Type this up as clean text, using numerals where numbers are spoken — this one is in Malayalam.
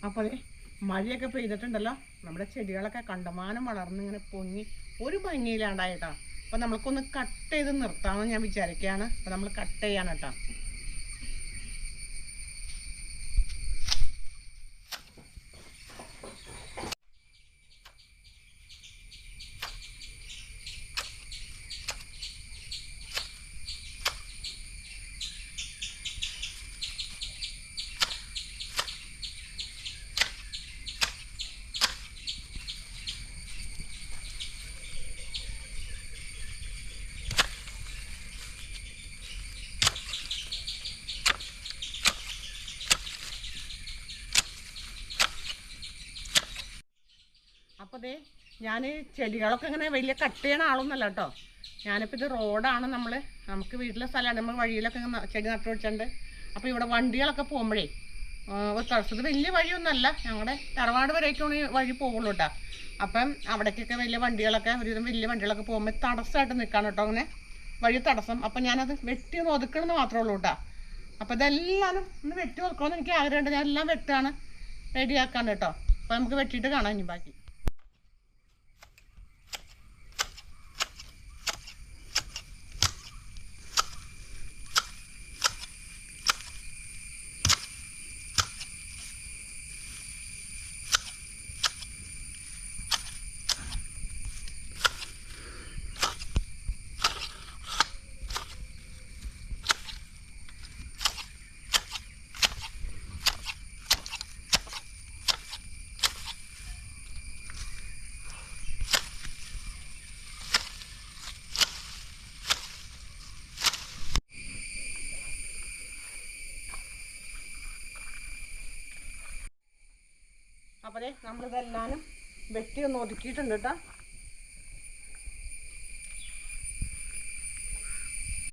അപ്പോൾ മഴയൊക്കെ പെയ്തിട്ടുണ്ടല്ലോ, നമ്മുടെ ചെടികളൊക്കെ കണ്ടമാനം വളർന്നിങ്ങനെ പൊങ്ങി ഒരു ഭംഗിയിലാണ്ടായിട്ടാ. അപ്പോൾ നമ്മൾക്കൊന്ന് കട്ട് ചെയ്ത് നിർത്താമെന്ന് ഞാൻ വിചാരിക്കുകയാണ്. അപ്പോൾ നമ്മൾ കട്ട് ചെയ്യാണ് കേട്ടോ. അപ്പോൾ ഞാൻ ചെടികളൊക്കെ ഇങ്ങനെ വലിയ കട്ട് ചെയ്യണ ആളൊന്നുമല്ല കേട്ടോ. ഞാനിപ്പോൾ ഇത് റോഡാണ്, നമുക്ക് വീട്ടിലെ സ്ഥലമാണ്, നമ്മൾ വഴിയിലൊക്കെ ചെടി നട്ടു വെച്ചിട്ടുണ്ട്. അപ്പോൾ ഇവിടെ വണ്ടികളൊക്കെ പോകുമ്പോഴേ ഒരു തടസ്സത് വലിയ വഴിയൊന്നുമല്ല, ഞങ്ങളുടെ തറവാട് വരേക്കാണ് ഈ വഴി പോകുള്ളൂ കേട്ടോ. അപ്പം അവിടേക്കൊക്കെ വലിയ വണ്ടികളൊക്കെ ഒരുവിധം വലിയ വണ്ടികളൊക്കെ പോകുമ്പോൾ തടസ്സമായിട്ട് നിൽക്കണം കേട്ടോ, അങ്ങനെ വഴി തടസ്സം. അപ്പം ഞാനത് വെട്ടി ഒന്ന് ഒതുക്കണമെന്ന് മാത്രമേ ഉള്ളൂ കേട്ടോ. അപ്പോൾ ഇതെല്ലാം ഒന്ന് വെട്ടി ഒതുക്കണമെന്ന് എനിക്ക് ആഗ്രഹമുണ്ട്. ഞാൻ എല്ലാം വെട്ടാണ് റെഡിയാക്കാണ് കേട്ടോ. അപ്പോൾ നമുക്ക് വെട്ടിയിട്ട് കാണാം ഇനി ബാക്കി. അപ്പോൾ നമ്മളിതെല്ലാനും വെട്ടി ഒന്ന് ഒതുക്കിയിട്ടുണ്ട് കേട്ടോ.